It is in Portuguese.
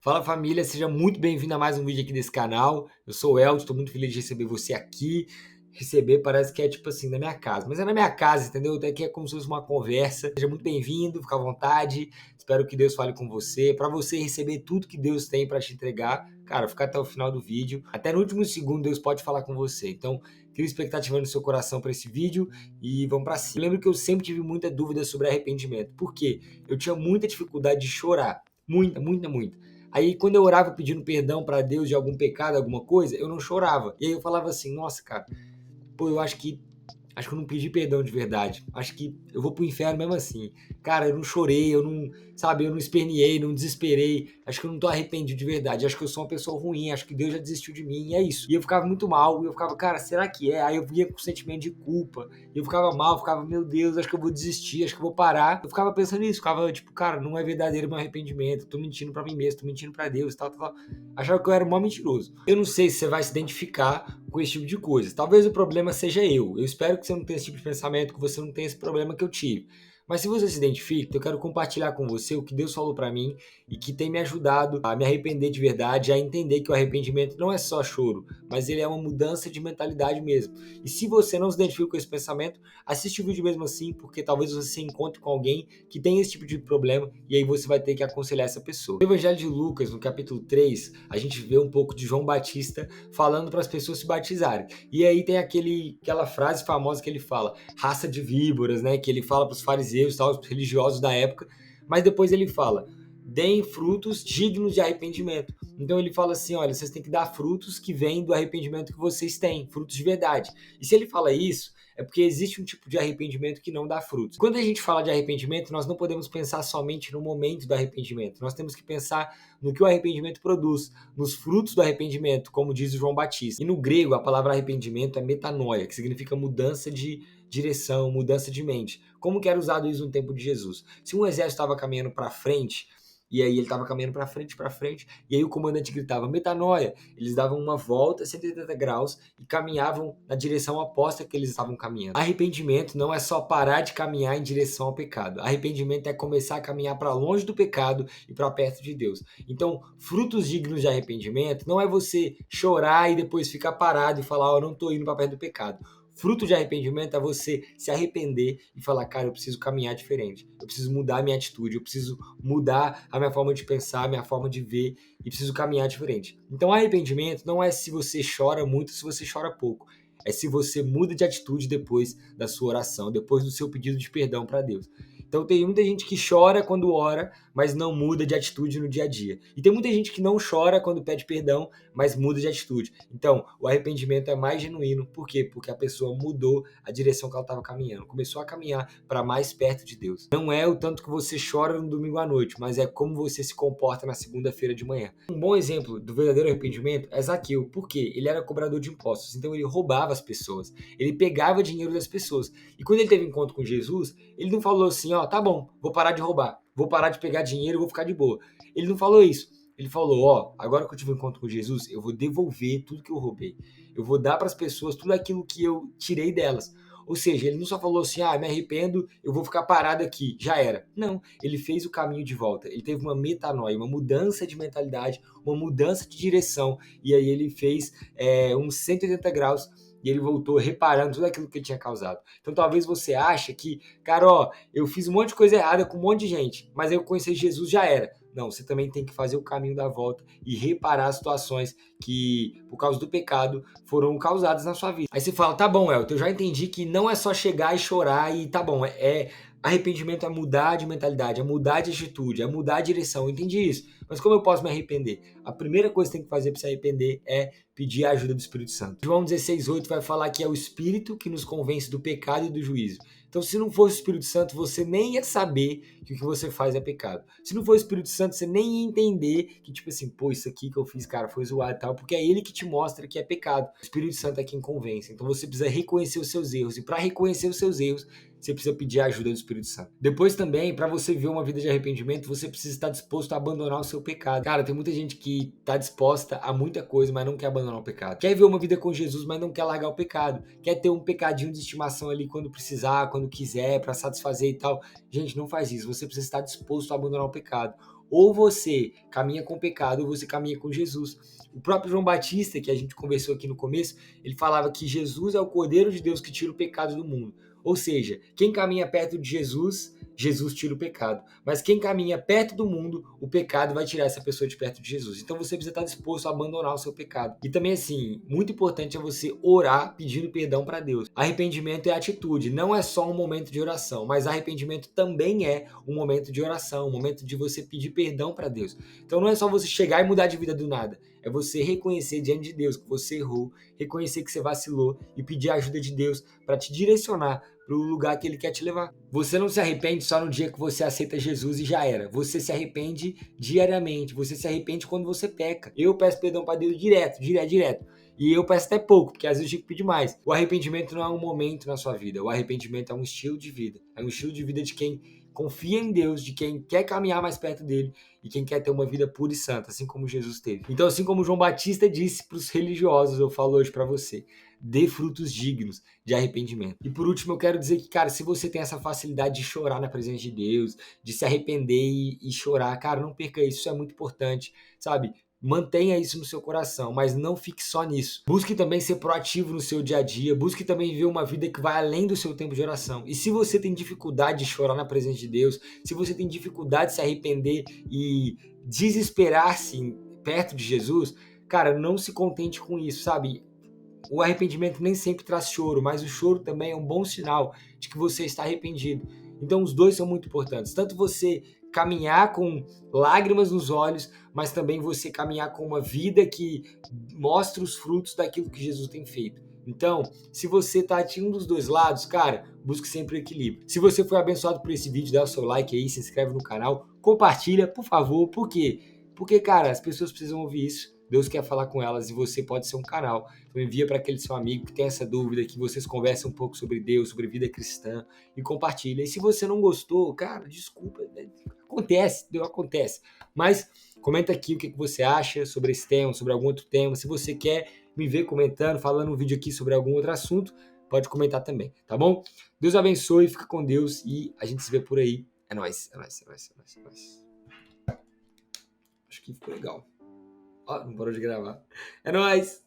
Fala família, seja muito bem-vindo a mais um vídeo aqui desse canal. Eu sou o Elton, estou muito feliz de receber você aqui. Receber parece que é tipo assim, na minha casa, mas é na minha casa, entendeu? Aqui é como se fosse uma conversa. Seja muito bem-vindo, fica à vontade. Espero que Deus fale com você, para você receber tudo que Deus tem para te entregar. Cara, fica até o final do vídeo. Até no último segundo Deus pode falar com você. Então, cria expectativa no seu coração para esse vídeo e vamos para cima. Eu lembro que eu sempre tive muita dúvida sobre arrependimento. Por quê? Eu tinha muita dificuldade de chorar. Muita, muita, muita. Aí quando eu orava pedindo perdão para Deus de algum pecado, alguma coisa, eu não chorava. E aí eu falava assim, nossa, cara, pô, eu acho que eu não pedi perdão de verdade. Acho que eu vou pro inferno mesmo assim. Cara, eu não chorei, eu não, sabe, eu não esperneei, não desesperei. Acho que eu não tô arrependido de verdade. Acho que eu sou uma pessoa ruim, acho que Deus já desistiu de mim, e é isso. E eu ficava muito mal, e eu ficava, cara, será que é? Aí eu vinha com sentimento de culpa, e eu ficava mal, eu ficava, meu Deus, acho que eu vou desistir, acho que eu vou parar. Eu ficava pensando nisso, ficava tipo, cara, não é verdadeiro meu arrependimento, tô mentindo pra mim mesmo, tô mentindo pra Deus, tal, tal, tal. Achava que eu era um maior mentiroso. Eu não sei se você vai se identificar com esse tipo de coisa. Talvez o problema seja eu. Eu espero que você não tenha esse tipo de pensamento, que você não tenha esse problema que eu tive. Mas se você se identifica, eu quero compartilhar com você o que Deus falou pra mim e que tem me ajudado a me arrepender de verdade, a entender que o arrependimento não é só choro, mas ele é uma mudança de mentalidade mesmo. E se você não se identifica com esse pensamento, assiste o vídeo mesmo assim, porque talvez você se encontre com alguém que tem esse tipo de problema e aí você vai ter que aconselhar essa pessoa. No Evangelho de Lucas, no capítulo 3, a gente vê um pouco de João Batista falando para as pessoas se batizarem. E aí tem aquela frase famosa que ele fala, raça de víboras, né? Que ele fala para os fariseus, tal, os religiosos da época, mas depois ele fala, deem frutos dignos de arrependimento. Então ele fala assim, olha, vocês têm que dar frutos que vêm do arrependimento que vocês têm, frutos de verdade. E se ele fala isso, é porque existe um tipo de arrependimento que não dá frutos. Quando a gente fala de arrependimento, nós não podemos pensar somente no momento do arrependimento. Nós temos que pensar no que o arrependimento produz, nos frutos do arrependimento, como diz o João Batista. E no grego, a palavra arrependimento é metanoia, que significa mudança de direção, mudança de mente. Como que era usado isso no tempo de Jesus? Se um exército estava caminhando para frente, e aí ele estava caminhando para frente, e aí o comandante gritava, metanoia, eles davam uma volta 180 graus e caminhavam na direção oposta que eles estavam caminhando. Arrependimento não é só parar de caminhar em direção ao pecado. Arrependimento é começar a caminhar para longe do pecado e para perto de Deus. Então, frutos dignos de arrependimento não é você chorar e depois ficar parado e falar, eu não estou indo para perto do pecado. Fruto de arrependimento é você se arrepender e falar, cara, eu preciso caminhar diferente, eu preciso mudar a minha atitude, eu preciso mudar a minha forma de pensar, a minha forma de ver e preciso caminhar diferente. Então, arrependimento não é se você chora muito, se você chora pouco. É se você muda de atitude depois da sua oração, depois do seu pedido de perdão para Deus. Então tem muita gente que chora quando ora, mas não muda de atitude no dia a dia. E tem muita gente que não chora quando pede perdão, mas muda de atitude. Então, o arrependimento é mais genuíno. Por quê? Porque a pessoa mudou a direção que ela estava caminhando. Começou a caminhar para mais perto de Deus. Não é o tanto que você chora no domingo à noite, mas é como você se comporta na segunda-feira de manhã. Um bom exemplo do verdadeiro arrependimento é Zaqueu. Por quê? Ele era cobrador de impostos, então ele roubava as pessoas. Ele pegava dinheiro das pessoas. E quando ele teve encontro com Jesus, ele não falou assim, ó, tá bom, vou parar de roubar, vou parar de pegar dinheiro e vou ficar de boa. Ele não falou isso. Ele falou, ó, agora que eu tive um encontro com Jesus, eu vou devolver tudo que eu roubei. Eu vou dar para as pessoas tudo aquilo que eu tirei delas. Ou seja, ele não só falou assim, me arrependo, eu vou ficar parado aqui, já era. Não, ele fez o caminho de volta. Ele teve uma metanoia, uma mudança de mentalidade, uma mudança de direção. E aí ele fez uns 180 graus e ele voltou reparando tudo aquilo que ele tinha causado. Então talvez você ache que, cara, ó, eu fiz um monte de coisa errada com um monte de gente, mas eu conheci Jesus, já era. Não, você também tem que fazer o caminho da volta e reparar as situações que, por causa do pecado, foram causadas na sua vida. Aí você fala, tá bom, Elton, eu já entendi que não é só chegar e chorar e tá bom, arrependimento é mudar de mentalidade, é mudar de atitude, é mudar a direção, eu entendi isso. Mas como eu posso me arrepender? A primeira coisa que você tem que fazer para se arrepender é pedir a ajuda do Espírito Santo. João 16:8 vai falar que é o Espírito que nos convence do pecado e do juízo. Então, se não fosse o Espírito Santo, você nem ia saber que o que você faz é pecado. Se não fosse o Espírito Santo, você nem ia entender que, tipo assim, pô, isso aqui que eu fiz, cara, foi zoado e tal, porque é ele que te mostra que é pecado. O Espírito Santo é quem convence. Então, você precisa reconhecer os seus erros. E para reconhecer os seus erros, você precisa pedir a ajuda do Espírito Santo. Depois também, para você viver uma vida de arrependimento, você precisa estar disposto a abandonar o seu pecado. Cara, tem muita gente que está disposta a muita coisa, mas não quer abandonar o pecado. Quer viver uma vida com Jesus, mas não quer largar o pecado. Quer ter um pecadinho de estimação ali quando precisar, quando quiser, para satisfazer e tal. Gente, não faz isso. Você precisa estar disposto a abandonar o pecado. ou você caminha com o pecado, ou você caminha com Jesus. O próprio João Batista, que a gente conversou aqui no começo, ele falava que Jesus é o Cordeiro de Deus que tira o pecado do mundo. Ou seja, quem caminha perto de Jesus, Jesus tira o pecado. Mas quem caminha perto do mundo, o pecado vai tirar essa pessoa de perto de Jesus. Então você precisa estar disposto a abandonar o seu pecado. E também, assim, muito importante é você orar pedindo perdão para Deus. Arrependimento é atitude, não é só um momento de oração, mas arrependimento também é um momento de oração, um momento de você pedir perdão para Deus. Então não é só você chegar e mudar de vida do nada. É você reconhecer diante de Deus que você errou, reconhecer que você vacilou e pedir a ajuda de Deus para te direcionar para o lugar que Ele quer te levar. Você não se arrepende só no dia que você aceita Jesus e já era. Você se arrepende diariamente. Você se arrepende quando você peca. Eu peço perdão para Deus direto. E eu peço até pouco, porque às vezes eu tinha que pedir mais. O arrependimento não é um momento na sua vida. O arrependimento é um estilo de vida. É um estilo de vida de quem confia em Deus, de quem quer caminhar mais perto dele e quem quer ter uma vida pura e santa, assim como Jesus teve. Então, assim como João Batista disse para os religiosos, eu falo hoje para você: dê frutos dignos de arrependimento. E por último, eu quero dizer que, cara, se você tem essa facilidade de chorar na presença de Deus, de se arrepender e chorar, cara, não perca isso, isso é muito importante, sabe? Mantenha isso no seu coração, mas não fique só nisso. Busque também ser proativo no seu dia a dia, busque também viver uma vida que vai além do seu tempo de oração. E se você tem dificuldade de chorar na presença de Deus, se você tem dificuldade de se arrepender e desesperar-se perto de Jesus, cara, não se contente com isso, sabe? O arrependimento nem sempre traz choro, mas o choro também é um bom sinal de que você está arrependido. Então os dois são muito importantes. Tanto você caminhar com lágrimas nos olhos, mas também você caminhar com uma vida que mostra os frutos daquilo que Jesus tem feito. Então, se você está em um dos dois lados, cara, busque sempre o equilíbrio. Se você foi abençoado por esse vídeo, dá o seu like aí, se inscreve no canal, compartilha, por favor. Por quê? Porque, cara, as pessoas precisam ouvir isso. Deus quer falar com elas e você pode ser um canal. Então envia para aquele seu amigo que tem essa dúvida, que vocês conversem um pouco sobre Deus, sobre vida cristã e compartilha. E se você não gostou, cara, desculpa, acontece, Deus acontece. Mas comenta aqui o que você acha sobre esse tema, sobre algum outro tema. Se você quer me ver comentando, falando um vídeo aqui sobre algum outro assunto, pode comentar também, tá bom? Deus abençoe, fica com Deus e a gente se vê por aí. É nóis, é nóis, é nóis, é nóis, é nóis. Acho que ficou legal. Ó, não parou de gravar. É nóis!